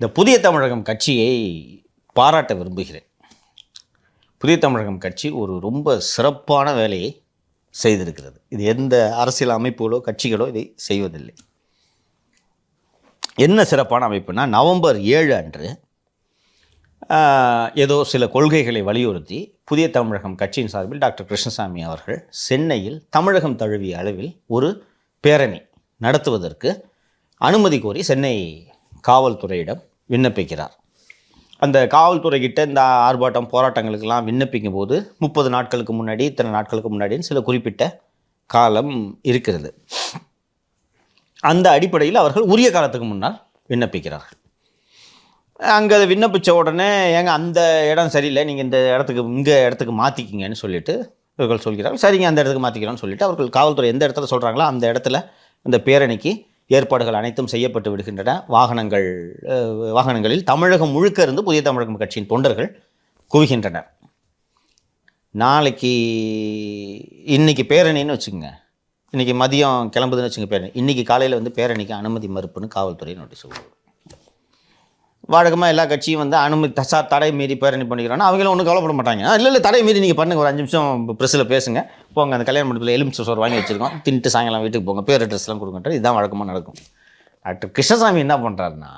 இந்த புதிய தமிழகம் கட்சியை பாராட்ட விரும்புகிறேன். புதிய தமிழகம் கட்சி ஒரு ரொம்ப சிறப்பான வேலையை செய்திருக்கிறது. இது எந்த அரசியல் அமைப்புகளோ கட்சிகளோ இதை செய்வதில்லை. என்ன சிறப்பான அமைப்புனா, நவம்பர் 7 அன்று ஏதோ சில கொள்கைகளை வலியுறுத்தி புதிய தமிழகம் கட்சியின் சார்பில் டாக்டர் கிருஷ்ணசாமி அவர்கள் சென்னையில் தமிழகம் தழுவிய அளவில் ஒரு பேரணி நடத்துவதற்கு அனுமதி கோரி சென்னை காவல்துறையிடம் விண்ணப்பிக்கிறார். அந்த காவல்துறைக்கிட்ட இந்த ஆர்ப்பாட்டம் போராட்டங்களுக்கெல்லாம் விண்ணப்பிக்கும் போது 30 நாட்களுக்கு முன்னாடி, இத்தனை நாட்களுக்கு முன்னாடின்னு சில குறிப்பிட்ட காலம் இருக்கிறது. அந்த அடிப்படையில் அவர்கள் உரிய காலத்துக்கு முன்னால் விண்ணப்பிக்கிறார்கள். அங்கே அதை விண்ணப்பித்த உடனே ஏங்க அந்த இடம் சரியில்லை, நீங்கள் இந்த இடத்துக்கு மாற்றிக்கிங்கன்னு சொல்லிட்டு இவர்கள் சொல்கிறார்கள். சரிங்க, அந்த இடத்துக்கு மாற்றிக்கிறோன்னு சொல்லிட்டு அவர்கள் காவல்துறை எந்த இடத்துல சொல்கிறாங்களோ அந்த இடத்துல அந்த பேரணிக்கு ஏற்பாடுகள் அனைத்தும் செய்யப்பட்டு விடுகின்றன. வாகனங்களில் தமிழகம் முழுக்க இருந்து புதிய தமிழகம் கட்சியின் தொண்டர்கள் குவிகின்றனர். இன்னைக்கு பேரணின்னு வச்சுக்கோங்க, இன்றைக்கி மதியம் கிளம்புதுன்னு வச்சுங்க பேரணி, இன்றைக்கி காலையில் வந்து பேரணிக்கு அனுமதி மறுப்புன்னு காவல்துறை நோட்டீஸ் கொடுக்கும். வழக்கமாக எல்லா கட்சியும் வந்து அனுமதி தடை மீறி பேரணி பண்ணிக்கிறாங்கன்னா அவங்களும் ஒன்றும் கவலைப்பட மாட்டாங்க. இல்லை தடை மீறி நீங்கள் பண்ணுங்கள், ஒரு 5 நிமிஷம் ப்ரெஸ்ஸில் பேசுங்க, போங்க, அந்த கல்யாண மண்டபத்தில் எலுமிச்சை சோறு வாங்கி வச்சுருக்கோம், தின்ட்டு சாயங்காலம் வீட்டுக்கு போங்க, பேர் அட்ரஸ்லாம் கொடுங்கன்ற இதுதான் வழக்கமாக நடக்கும். டாக்டர் கிருஷ்ணசாமி என்ன பண்ணுறாருன்னா,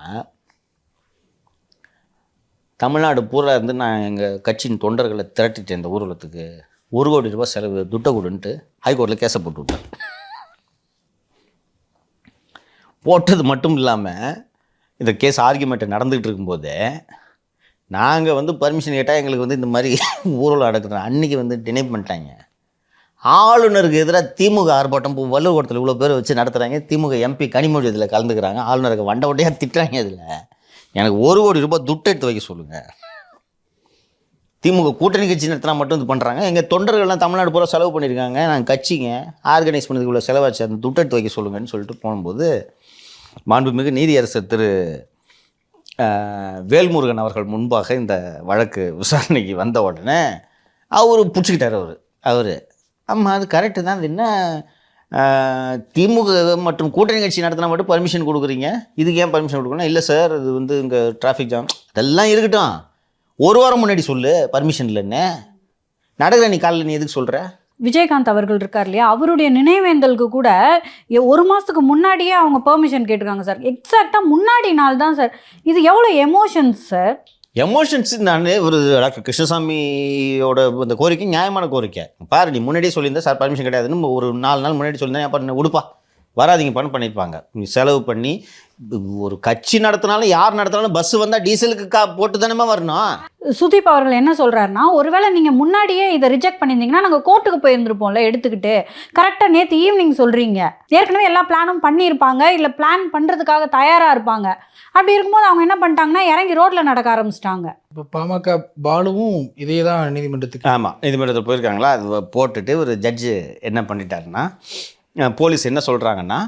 தமிழ்நாடு பூரா இருந்து நான் எங்கள் கட்சியின் தொண்டர்களை திரட்டிட்டேன், இந்த ஊர்வலத்துக்கு 1 கோடி ரூபாய் செலவு, துட்டை கொடுன்ட்டு ஹைகோர்ட்டில் கேஸை போட்டு விட்டார். போட்டது மட்டும் இல்லாமல் இந்த கேஸ் ஆர்கியூமெண்ட் நடந்துகிட்டு இருக்கும்போது நாங்கள் வந்து பர்மிஷன் கேட்டால் எங்களுக்கு வந்து இந்த மாதிரி ஊரில் நடக்கிறோம் அன்றைக்கி வந்து டினை பண்ணிட்டாங்க. ஆளுநருக்கு எதிராக திமுக ஆர்ப்பாட்டம் வள்ளுவரத்தில் இவ்வளோ பேர் வச்சு நடத்துகிறாங்க. திமுக எம்பி கனிமொழி இதில் கலந்துக்கிறாங்க. ஆளுநருக்கு வண்டையாக திட்டுறாங்க. இதில் எனக்கு 1 கோடி ரூபாய் துட்டு எடுத்து வைக்க சொல்லுங்கள். திமுக கூட்டணி கட்சி நடத்தினா மட்டும் இது பண்ணுறாங்க. எங்கள் தொண்டர்கள்லாம் தமிழ்நாடு பூரா செலவு பண்ணியிருக்காங்க, நாங்கள் கட்சிங்க ஆர்கனைஸ் பண்ணதுக்கு இவ்வளோ செலவாச்சு, அந்த துட்டு எடுத்து வைக்க சொல்லுங்கன்னு சொல்லிட்டு போகும்போது மாண்புமிகு நீதியரசர் திரு வேல்முருகன் அவர்கள் முன்பாக இந்த வழக்கு விசாரணைக்கு வந்த உடனே அவர் பிடிச்சிக்கிட்டார். அவர் ஆமாம், அது கரெக்டு தான், அது என்ன திமுக மற்றும் கூட்டணி கட்சி நடத்தினா மட்டும் பர்மிஷன் கொடுக்குறீங்க, இதுக்கு ஏன் பர்மிஷன் கொடுக்கணும்? இல்லை சார், அது வந்து இங்கே டிராஃபிக் ஜாம், அதெல்லாம் இருக்கட்டும், 1 வாரம் முன்னாடி சொல்லு பர்மிஷன் இல்லைன்னு. நடக்கிற நீ காலையில் நீ எதுக்கு சொல்கிற? விஜயகாந்த் அவர்கள் இருக்கார் இல்லையா, அவருடைய நினைவேந்தலுக்கு கூட 1 மாதத்துக்கு முன்னாடியே அவங்க பெர்மிஷன் கேட்டிருக்காங்க சார். எக்ஸாக்டாக முன்னாடி நாள் தான் சார். இது எவ்வளோ எமோஷன்ஸ் சார். எமோஷன்ஸ் நான் ஒரு டாக்டர் கிருஷ்ணசாமியோட இந்த கோரிக்கை நியாயமான கோரிக்கை. பாரு, நீ முன்னாடியே சொல்லியிருந்தா சார் பர்மிஷன் கிடையாதுன்னு ஒரு 4 நாள் முன்னாடி சொல்லியிருந்தேன், ஏன் பண்ண உடுப்பா வராதிங்க பண்ணியிருப்பாங்க. நீ செலவு பண்ணி ஒரு கட்சி நடத்தினாலும் யார் நடத்தினாலும் பஸ் வந்தால் டீசலுக்கு போட்டு தானே வரணும். சுதீப் அவர்கள் என்ன சொல்கிறாருன்னா, ஒருவேளை நீங்கள் முன்னாடியே இதை ரிஜெக்ட் பண்ணியிருந்தீங்கன்னா நாங்கள் கோர்ட்டுக்கு போயிருந்துருப்போம்ல எடுத்துக்கிட்டு. கரெக்டாக நேற்று ஈவினிங் சொல்கிறீங்க, ஏற்கனவே எல்லா பிளானும் பண்ணியிருப்பாங்க, இல்லை பிளான் பண்ணுறதுக்காக தயாராக இருப்பாங்க. அப்படி இருக்கும்போது அவங்க என்ன பண்ணிட்டாங்கன்னா இறங்கி ரோட்டில் நடக்க ஆரம்பிச்சிட்டாங்க. இப்போ பாமக பாலுவும் இதே தான் நீதிமன்றத்துக்கு, ஆமாம், நீதிமன்றத்தில் போயிருக்காங்களா. அது போட்டுட்டு ஒரு ஜட்ஜு என்ன பண்ணிட்டாருன்னா, போலீஸ் என்ன சொல்கிறாங்கன்னா,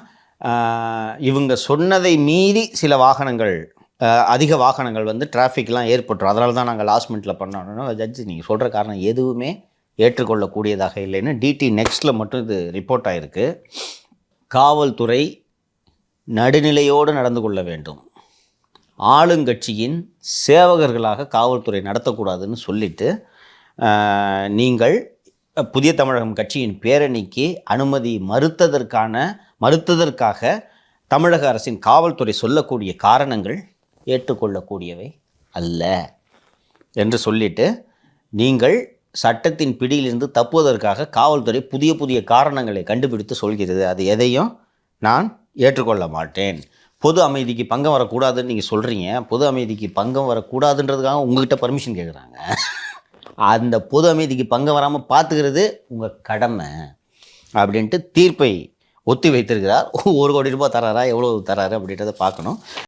இவங்க சொன்னதை மீறி சில வாகனங்கள், அதிக வாகனங்கள் வந்து டிராஃபிக்லாம் ஏற்பட்டுரும், அதனால தான் நாங்கள் லாஸ்ட் மினிட்ல பண்ணோன்னா, ஜட்ஜு நீங்கள் சொல்கிற காரணம் எதுவுமே ஏற்றுக்கொள்ளக்கூடியதாக இல்லைன்னு டிடி நெக்ஸ்ட்டில் மட்டும் இது ரிப்போர்ட் ஆகிருக்கு. காவல்துறை நடுநிலையோடு நடந்து கொள்ள வேண்டும், ஆளுங்கட்சியின் சேவகர்களாக காவல்துறை நடத்தக்கூடாதுன்னு சொல்லிட்டு நீங்கள் புதிய தமிழகம் கட்சியின் பேரணிக்கு அனுமதி மறுத்ததற்காக தமிழக அரசின் காவல்துறை சொல்லக்கூடிய காரணங்கள் ஏற்றுக்கொள்ளக்கூடியவை அல்ல என்று சொல்லிட்டு, நீங்கள் சட்டத்தின் பிடியிலிருந்து தப்புவதற்காக காவல்துறை புதிய காரணங்களை கண்டுபிடித்து சொல்கிறது, அது எதையும் நான் ஏற்றுக்கொள்ள மாட்டேன். பொது அமைதிக்கு பங்கம் வரக்கூடாதுன்னு நீங்கள் சொல்கிறீங்க, பொது அமைதிக்கு பங்கம் வரக்கூடாதுன்றதுக்காக உங்கள்கிட்ட பர்மிஷன் கேட்குறாங்க. அந்த பொது அமைதிக்கு பங்கம் வராமல் பார்த்துக்கிறது உங்கள் கடமை அப்படின்ட்டு தீர்ப்பை ஒத்தி வைத்திருக்கிறார். 1 கோடி ரூபாய் தராரா, எவ்வளோ தராரு அப்படின்றத பார்க்கணும்.